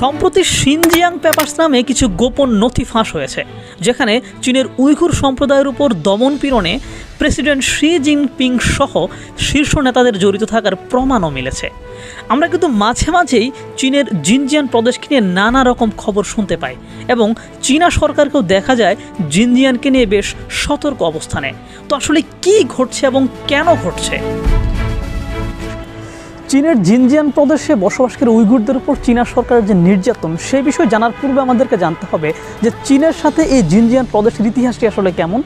সম্প্রতি Xinjiang papers নামে কিছু গোপন নথি ফাঁস হয়েছে, যেখানে চীনের উইঘুর সম্প্রদায়ের উপর দমনপীড়নে প্রেসিডেন্ট শি জিনপিং সহ শীর্ষ নেতাদের জড়িত থাকার প্রমাণও মিলেছে। আমরা কিন্তু মাঝে মাঝেই চীনের জিনজিয়াং প্রদেশকে নিয়ে নানা রকম খবর শুনতে পাই এবং চীনা সরকারকেও দেখা যায় জিনজিয়াংকে নিয়ে বেশ সতর্ক অবস্থানে। তো আসলে কি ঘটছে এবং কেন ঘটছে? চীনের জিনজিয়াং প্রদেশে বসবাসকারী উইঘুরদের উপর চীনা সরকারের যে নির্যাতন, সেই বিষয়ে জানার পূর্বে আমাদেরকে জানতে হবে যে চীনের সাথে এই জিনজিয়াং প্রদেশের ইতিহাসটি আসলে কেমন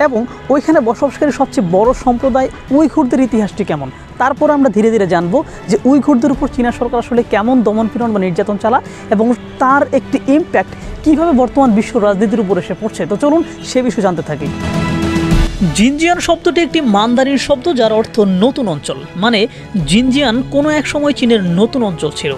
এবং ওইখানে বসবাসকারী সবচেয়ে বড় সম্প্রদায় উইঘুরদের ইতিহাসটি কেমন। তারপর আমরা ধীরে ধীরে জানবো যে উইঘুরদের উপর চীনা সরকার আসলে কেমন দমনপীড়ন বা নির্যাতন চালায় এবং তার একটি ইম্প্যাক্ট কীভাবে বর্তমান বিশ্ব রাজনীতির উপর এসে পড়ছে। তো চলুন সে বিষয়ে জানতে থাকি। জিনজিয়াং শব্দটি একটি মান্দারিন শব্দ, যার অর্থ নতুন অঞ্চল। মানে জিনজিয়াং কোনো এক সময় চীনের নতুন অঞ্চল ছিল।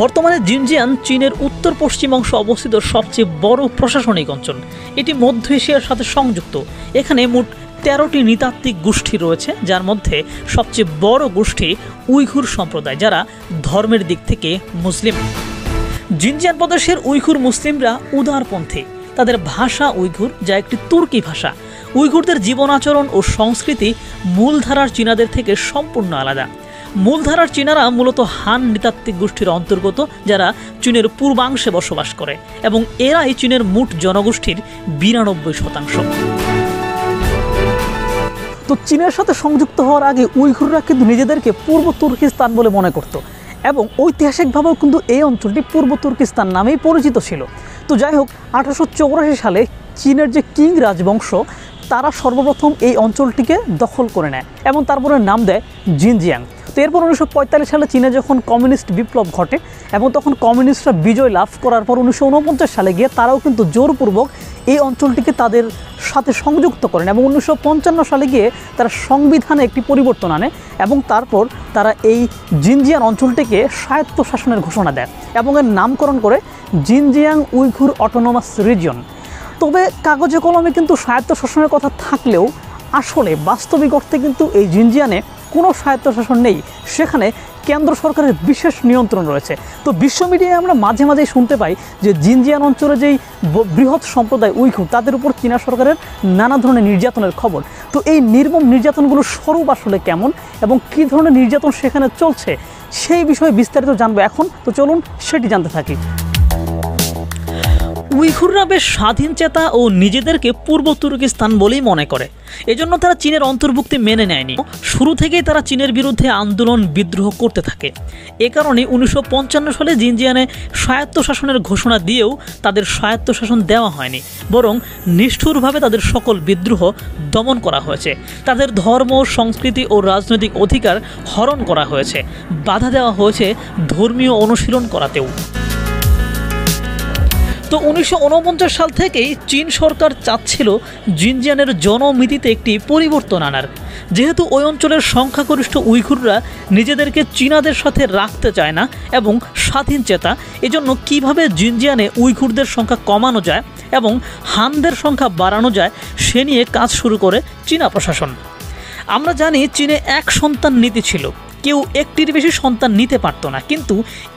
বর্তমানে জিনজিয়াং চীনের উত্তর পশ্চিম অংশে অবস্থিত সবচেয়ে বড় প্রশাসনিক অঞ্চল। এটি মধ্য এশিয়ার সাথে সংযুক্ত। এখানে মোট 13টি নৃতাত্ত্বিক গোষ্ঠী রয়েছে, যার মধ্যে সবচেয়ে বড় গোষ্ঠী উইঘুর সম্প্রদায়, যারা ধর্মের দিক থেকে মুসলিম। জিনজিয়াং প্রদেশের উইঘুর মুসলিমরা উদারপন্থী। তাদের ভাষা উইঘুর, যা একটি তুর্কি ভাষা। উইঘুরদের জীবন আচরণ ও সংস্কৃতি মূলধারার চীনাদের থেকে সম্পূর্ণ আলাদা। মূলধারার চীনারা মূলত হান নৃতাত্ত্বিক গোষ্ঠীর অন্তর্গত, যারা চীনের পূর্বাংশে বসবাস করে এবং এরাই চীনের মোট জনগোষ্ঠীর 92%। তো চীনের সাথে সংযুক্ত হওয়ার আগে উইঘুররা কিন্তু নিজেদেরকে পূর্ব তুর্কিস্তান বলে মনে করত এবং ঐতিহাসিকভাবেও কিন্তু এই অঞ্চলটি পূর্ব তুর্কিস্তান নামেই পরিচিত ছিল। তো যাই হোক, 1884 সালে চীনের যে কিং রাজবংশ, তারা সর্বপ্রথম এই অঞ্চলটিকে দখল করে নেয় এবং তারপরে নাম দেয় জিনজিয়াং। তো এরপর 1945 সালে চীনে যখন কমিউনিস্ট বিপ্লব ঘটে এবং তখন কমিউনিস্টরা বিজয় লাভ করার পর 1949 সালে গিয়ে তারাও কিন্তু জোরপূর্বক এই অঞ্চলটিকে তাদের সাথে সংযুক্ত করেন এবং 1955 সালে গিয়ে তারা সংবিধানে একটি পরিবর্তন আনে এবং তারপর তারা এই জিনজিয়াং অঞ্চলটিকে স্বায়ত্তশাসনের ঘোষণা দেয় এবং এর নামকরণ করে জিনজিয়াং উইঘুর অটোনোমাস রিজিয়ন। তবে কাগজে কলমে কিন্তু স্বায়ত্তশাসনের কথা থাকলেও আসলে বাস্তবিক অর্থে কিন্তু এই জিনজিয়াংয়ে কোনো স্বায়ত্তশাসন নেই। সেখানে কেন্দ্র সরকারের বিশেষ নিয়ন্ত্রণ রয়েছে। তো বিশ্ব মিডিয়ায় আমরা মাঝে মাঝেই শুনতে পাই যে জিনজিয়াং অঞ্চলে যেই বৃহৎ সম্প্রদায় উইঘুর, তাদের উপর চীনা সরকারের নানা ধরনের নির্যাতনের খবর। তো এই নির্মম নির্যাতনগুলোর স্বরূপ আসলে কেমন এবং কী ধরনের নির্যাতন সেখানে চলছে, সেই বিষয়ে বিস্তারিত জানবো এখন। তো চলুন সেটি জানতে থাকি। উইঘুররা বেশ স্বাধীন চেতা ও নিজেদেরকে পূর্ব তুর্কিস্তান বলেই মনে করে। এজন্য তারা চীনের অন্তর্ভুক্তি মেনে নেয়নি। শুরু থেকেই তারা চীনের বিরুদ্ধে আন্দোলন বিদ্রোহ করতে থাকে। এ কারণে 1955 সালে জিনজিয়াংয়ে স্বায়ত্তশাসনের ঘোষণা দিয়েও তাদের স্বায়ত্তশাসন দেওয়া হয়নি, বরং নিষ্ঠুরভাবে তাদের সকল বিদ্রোহ দমন করা হয়েছে। তাদের ধর্ম, সংস্কৃতি ও রাজনৈতিক অধিকার হরণ করা হয়েছে। বাধা দেওয়া হয়েছে ধর্মীয় অনুশীলন করাতেও। তো 1949 সাল থেকেই চীন সরকার চাচ্ছিল জিনজিয়াংয়ের জনমিতিতে একটি পরিবর্তন আনার। যেহেতু ওই অঞ্চলের সংখ্যাগরিষ্ঠ উইঘুররা নিজেদেরকে চীনাদের সাথে রাখতে চায় না এবং স্বাধীন চেতা, এজন্য কীভাবে জিনজিয়াংয়ে উইঘুরদের সংখ্যা কমানো যায় এবং হানদের সংখ্যা বাড়ানো যায় সে নিয়ে কাজ শুরু করে চীনা প্রশাসন। আমরা জানি চীনে এক সন্তান নীতি ছিল। কেউ একটির বেশি সন্তান নিতে পারত না, কিন্তু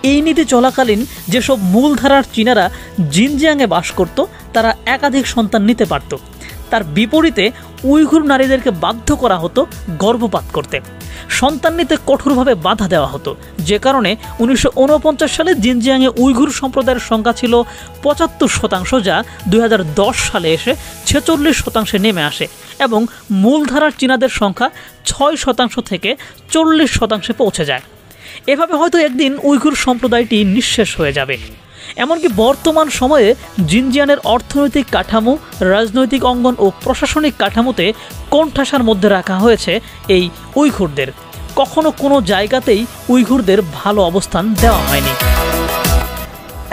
এই নীতি চলাকালীন যেসব মূলধারার চীনারা জিনজিয়াংয়ে বাস করত, তারা একাধিক সন্তান নিতে পারত। তার বিপরীতে উইঘুর নারীদেরকে বাধ্য করা হতো গর্ভপাত করতে। সন্তান নিতে কঠোরভাবে বাধা দেওয়া হতো, যে কারণে 1949 সালে জিনজিয়াংয়ে উইঘুর সম্প্রদায়ের সংখ্যা ছিল 75%, যা 2010 সালে এসে 46% নেমে আসে এবং মূলধারার চীনাদের সংখ্যা 6% থেকে 40% পৌঁছে যায়। এভাবে হয়তো একদিন উইঘুর সম্প্রদায়টি নিঃশেষ হয়ে যাবে। এমনকি বর্তমান সময়ে জিনজিয়াংয়ের অর্থনৈতিক কাঠামো, রাজনৈতিক অঙ্গন ও প্রশাসনিক কাঠামোতে কোণঠাসার মধ্যে রাখা হয়েছে এই উইঘুরদের। কখনো কোনো জায়গাতেই উইঘুরদের ভালো অবস্থান দেওয়া হয়নি।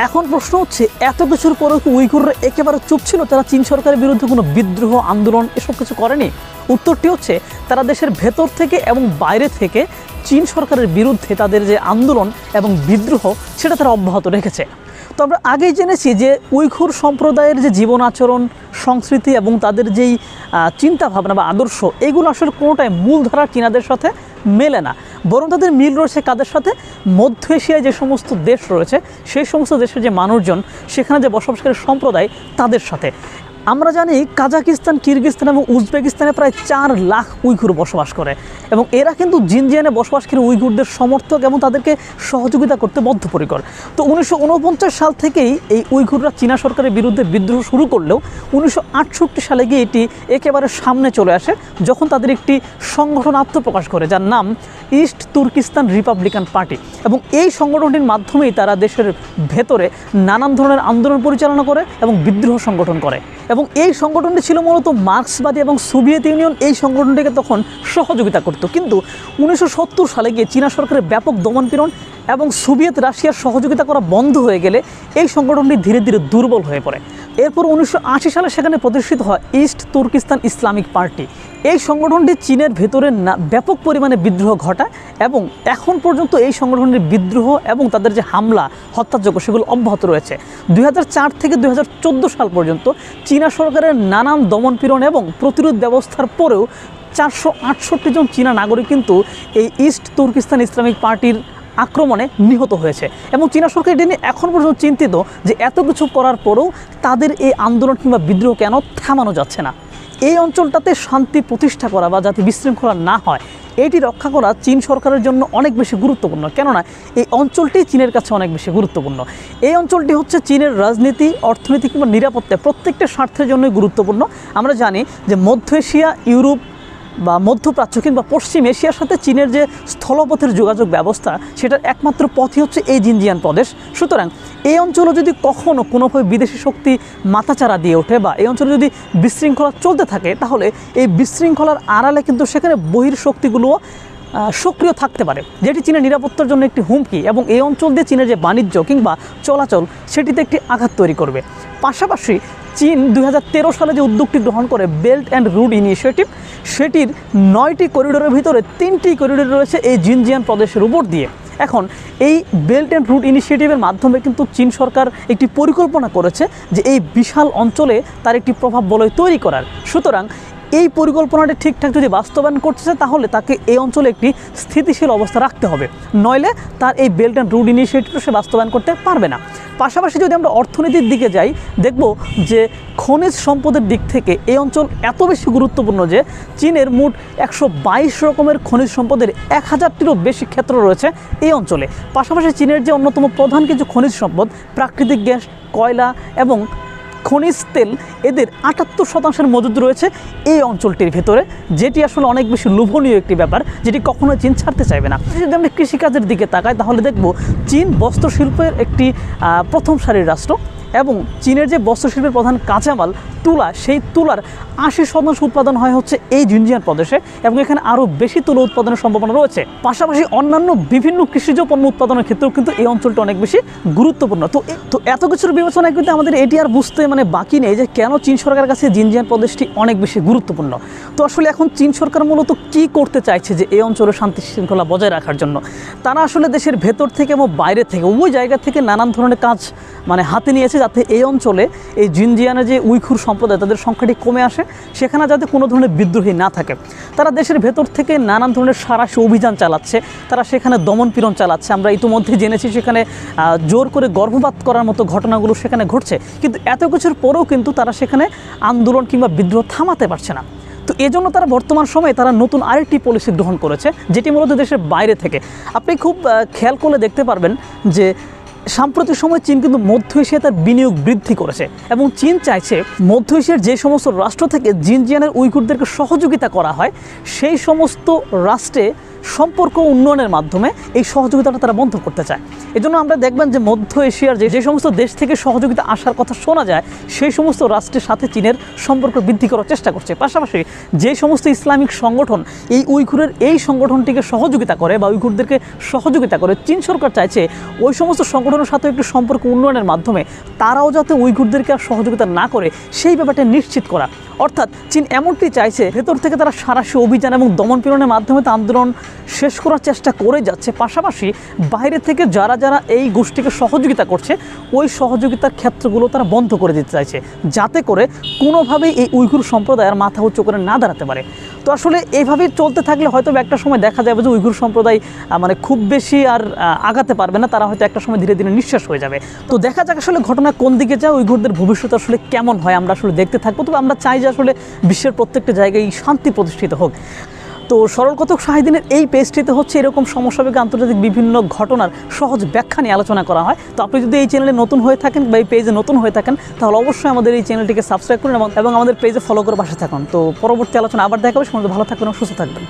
এখন প্রশ্ন হচ্ছে, এত কিছুর পরেও কি উইঘুররা একেবারে চুপ ছিল? তারা চীন সরকারের বিরুদ্ধে কোনো বিদ্রোহ, আন্দোলন এসব কিছু করেনি? উত্তরটি হচ্ছে, তারা দেশের ভেতর থেকে এবং বাইরে থেকে চীন সরকারের বিরুদ্ধে তাদের যে আন্দোলন এবং বিদ্রোহ, সেটা তারা অব্যাহত রেখেছে। তো আমরা আগেই জেনেছি যে উইঘুর সম্প্রদায়ের যে জীবন আচরণ, সংস্কৃতি এবং তাদের যেই চিন্তাভাবনা বা আদর্শ, এগুলো আসলে কোনোটাই মূলধারার চীনাদের সাথে মেলে না, বরং তাদের মিল রয়েছে কাদের সাথে? মধ্য এশিয়ায় যে সমস্ত দেশ রয়েছে সেই সমস্ত দেশের যে মানুষজন, সেখানে যে বসবাসকারী সম্প্রদায়, তাদের সাথে। আমরা জানি কাজাকিস্তান, কিরগিজস্তান এবং উজবেকিস্তানে প্রায় 4 লাখ উইঘুর বসবাস করে এবং এরা কিন্তু জিনজিয়ানে বসবাসকারী উইঘুরদের সমর্থক এবং তাদেরকে সহযোগিতা করতে বদ্ধপরিকর। তো 1949 সাল থেকেই এই উইঘুররা চীনা সরকারের বিরুদ্ধে বিদ্রোহ শুরু করলেও 1968 সালে গিয়ে এটি একেবারে সামনে চলে আসে, যখন তাদের একটি সংগঠন আত্মপ্রকাশ করে যার নাম ইস্ট তুর্কিস্তান রিপাবলিকান পার্টি। এবং এই সংগঠনটির মাধ্যমেই তারা দেশের ভেতরে নানান ধরনের আন্দোলন পরিচালনা করে এবং বিদ্রোহ সংগঠন করে। এবং এই সংগঠনটি ছিল মূলত মার্ক্সবাদী এবং সোভিয়েত ইউনিয়ন এই সংগঠনটিকে তখন সহযোগিতা করত। কিন্তু 1970 সালে গিয়ে চীনা সরকারের ব্যাপক দমনপীড়ন এবং সোভিয়েত রাশিয়ার সহযোগিতা করা বন্ধ হয়ে গেলে এই সংগঠনটি ধীরে ধীরে দুর্বল হয়ে পড়ে। এরপর 1980 সালে সেখানে প্রতিষ্ঠিত হয় ইস্ট তুর্কিস্তান ইসলামিক পার্টি। এই সংগঠনটি চীনের ভেতরে ব্যাপক পরিমাণে বিদ্রোহ ঘটায় এবং এখন পর্যন্ত এই সংগঠনের বিদ্রোহ এবং তাদের যে হামলা হত্যাযজ্ঞ সেগুলো অব্যাহত রয়েছে। 2004 থেকে 2014 সাল পর্যন্ত চীনা সরকারের নানান দমনপীড়ন এবং প্রতিরোধ ব্যবস্থার পরেও 468 জন চীনা নাগরিক কিন্তু এই ইস্ট তুর্কিস্তান ইসলামিক পার্টির আক্রমণে নিহত হয়েছে। এবং চীনা সরকার এটি নিয়ে এখন পর্যন্ত চিন্তিত যে এত কিছু করার পরেও তাদের এই আন্দোলন কিংবা বিদ্রোহ কেন থামানো যাচ্ছে না। এই অঞ্চলটাতে শান্তি প্রতিষ্ঠা করা বা যাতে বিশৃঙ্খলা না হয় এটি রক্ষা করা চীন সরকারের জন্য অনেক বেশি গুরুত্বপূর্ণ, কেননা এই অঞ্চলটি চীনের কাছে অনেক বেশি গুরুত্বপূর্ণ। এই অঞ্চলটি হচ্ছে চীনের রাজনীতি, অর্থনীতি কিংবা নিরাপত্তা প্রত্যেকটা স্বার্থের জন্যই গুরুত্বপূর্ণ। আমরা জানি যে মধ্য এশিয়া, ইউরোপ বা মধ্যপ্রাচ্য কিংবা পশ্চিম এশিয়ার সাথে চীনের যে স্থলপথের যোগাযোগ ব্যবস্থা, সেটার একমাত্র পথই হচ্ছে এই জিনজিয়ান প্রদেশ। সুতরাং এই অঞ্চলে যদি কখনও কোনোভাবে বিদেশি শক্তি মাথাচাড়া দিয়ে ওঠে বা এই অঞ্চলে যদি বিশৃঙ্খলা চলতে থাকে, তাহলে এই বিশৃঙ্খলার আড়ালে কিন্তু সেখানে বহির্শক্তিগুলোও সক্রিয় থাকতে পারে, যেটি চীনের নিরাপত্তার জন্য একটি হুমকি এবং এই অঞ্চল দিয়ে চীনের যে বাণিজ্য কিংবা চলাচল সেটিতে একটি আঘাত তৈরি করবে। পাশাপাশি চীন 2013 সালে যে উদ্যোগটি গ্রহণ করে বেল্ট অ্যান্ড রোড ইনিশিয়েটিভ, সেটির 9টি করিডোরের ভিতরে 3টি করিডোর রয়েছে এই জিনজিয়ান প্রদেশের উপর দিয়ে। এখন এই বেল্ট অ্যান্ড রোড ইনিশিয়েটিভের মাধ্যমে কিন্তু চীন সরকার একটি পরিকল্পনা করেছে যে এই বিশাল অঞ্চলে তার একটি প্রভাব বলয় তৈরি করার। সুতরাং এই পরিকল্পনাটি ঠিকঠাক যদি বাস্তবায়ন করতে চায়, তাহলে তাকে এই অঞ্চলে একটি স্থিতিশীল অবস্থা রাখতে হবে, নইলে তার এই বেল্ট অ্যান্ড রোড ইনিশিয়েটিভটা সে বাস্তবায়ন করতে পারবে না। পাশাপাশি যদি আমরা অর্থনীতির দিকে যাই, দেখব যে খনিজ সম্পদের দিক থেকে এই অঞ্চল এত বেশি গুরুত্বপূর্ণ যে চীনের মোট 122 রকমের খনিজ সম্পদের 1000টিরও বেশি ক্ষেত্র রয়েছে এই অঞ্চলে। পাশাপাশি চীনের যে অন্যতম প্রধান কিছু খনিজ সম্পদ, প্রাকৃতিক গ্যাস, কয়লা এবং খনিজ তেল, এদের 78% মজুদ রয়েছে এই অঞ্চলটির ভেতরে, যেটি আসলে অনেক বেশি লোভনীয় একটি ব্যাপার, যেটি কখনোই চীন ছাড়তে চাইবে না। যদি আমরা কৃষিকাজের দিকে তাকাই, তাহলে দেখব চীন বস্ত্রশিল্পের একটি প্রথম সারির রাষ্ট্র এবং চীনের যে বস্ত্রশিল্পের প্রধান কাঁচামাল তুলা, সেই তুলার 80% উৎপাদন হয় হচ্ছে এই জিনজিয়ান প্রদেশে এবং এখানে আরও বেশি তুলা উৎপাদনের সম্ভাবনা রয়েছে। পাশাপাশি অন্যান্য বিভিন্ন কৃষিজ পণ্য উৎপাদনের ক্ষেত্রেও কিন্তু এই অঞ্চলটা অনেক বেশি গুরুত্বপূর্ণ। তো এত কিছুর বিবেচনায় কিন্তু আমাদের এটি আর বুঝতে বাকি নেই যে কেন চীন সরকারের কাছে জিনজিয়ান প্রদেশটি অনেক বেশি গুরুত্বপূর্ণ। তো আসলে এখন চীন সরকার মূলত কী করতে চাইছে যে এই অঞ্চলে শান্তি শৃঙ্খলা বজায় রাখার জন্য? তারা আসলে দেশের ভেতর থেকে এবং বাইরে থেকে উভয় জায়গা থেকে নানান ধরনের কাজ হাতে নিয়েছে, যাতে এই অঞ্চলে এই জিনজিয়ানের যে উইঘুর সম্প্রদায় তাদের সংখ্যাটি কমে আসে, সেখানে যাতে কোনো ধরনের বিদ্রোহী না থাকে। তারা দেশের ভেতর থেকে নানান ধরনের সাঁড়াশি অভিযান চালাচ্ছে, তারা সেখানে দমনপীড়ন চালাচ্ছে। আমরা ইতিমধ্যে জেনেছি সেখানে জোর করে গর্ভপাত করার মতো ঘটনাগুলো সেখানে ঘটছে, কিন্তু এত কিছুর পরেও কিন্তু তারা সেখানে আন্দোলন কিংবা বিদ্রোহ থামাতে পারছে না। তো এজন্য তারা বর্তমান সময়ে তারা নতুন আরেকটি পলিসি গ্রহণ করেছে, যেটি মূলত দেশের বাইরে থেকে। আপনি খুব খেয়াল করলে দেখতে পারবেন যে সাম্প্রতিক সময়ে চীন কিন্তু মধ্য এশিয়ায় তার বিনিয়োগ বৃদ্ধি করেছে এবং চীন চাইছে মধ্য এশিয়ার যে সমস্ত রাষ্ট্র থেকে জিনজিয়ানের উইঘুরদেরকে সহযোগিতা করা হয়, সেই সমস্ত রাষ্ট্রে সম্পর্ক উন্নয়নের মাধ্যমে এই সহযোগিতাটা তারা বন্ধ করতে চায়। এজন্য আমরা দেখবেন যে মধ্য এশিয়ার যে সমস্ত দেশ থেকে সহযোগিতা আসার কথা শোনা যায়, সেই সমস্ত রাষ্ট্রের সাথে চীনের সম্পর্ক বৃদ্ধি করার চেষ্টা করছে। পাশাপাশি যে সমস্ত ইসলামিক সংগঠন এই উইঘুরের এই সংগঠনটিকে সহযোগিতা করে বা উইঘুরদেরকে সহযোগিতা করে, চীন সরকার চাইছে ওই সমস্ত সংগঠনের সাথে একটি সম্পর্ক উন্নয়নের মাধ্যমে তারাও যাতে উইঘুরদেরকে আর সহযোগিতা না করে সেই ব্যাপারটা নিশ্চিত করা। অর্থাৎ চীন এমনটি চাইছে, ভেতর থেকে তারা সাঁড়াশি অভিযান এবং দমনপীড়নের মাধ্যমে তা আন্দোলন শেষ করার চেষ্টা করে যাচ্ছে। পাশাপাশি বাইরে থেকে যারা যারা এই গোষ্ঠীকে সহযোগিতা করছে, ওই সহযোগিতার ক্ষেত্রগুলো তারা বন্ধ করে দিতে চাইছে, যাতে করে কোনোভাবেই এই উইঘুর সম্প্রদায়ের মাথা উঁচু করে না দাঁড়াতে পারে। তো আসলে এইভাবেই চলতে থাকলে হয়তো একটা সময় দেখা যাবে যে উইঘুর সম্প্রদায় মানে খুব বেশি আর আগাতে পারবে না, তারা হয়তো একটা সময় ধীরে ধীরে নিঃশেষ হয়ে যাবে। তো দেখা যাক আসলে ঘটনা কোন দিকে যায়, উইঘুরদের ভবিষ্যৎ আসলে কেমন হয়, আমরা আসলে দেখতে থাকবো। তবে আমরা চাই যে আসলে বিশ্বের প্রত্যেকটা জায়গায় শান্তি প্রতিষ্ঠিত হোক। তো সরল কথক শাহিদিনের এই পেজটিতে হচ্ছে এরকম সমসাময়িক আন্তর্জাতিক বিভিন্ন ঘটনার সহজ ব্যাখ্যা নিয়ে আলোচনা করা হয়। তো আপনি যদি এই চ্যানেলে নতুন হয়ে থাকেন বা এই পেজে নতুন হয়ে থাকেন, তাহলে অবশ্যই আমাদের এই চ্যানেলটিকে সাবস্ক্রাইব করুন এবং আমাদের পেজে ফলো করে পাশে থাকুন। তো পরবর্তী আলোচনা আবার দেখা হবে। ভালো থাকবেন এবং সুস্থ থাকবেন।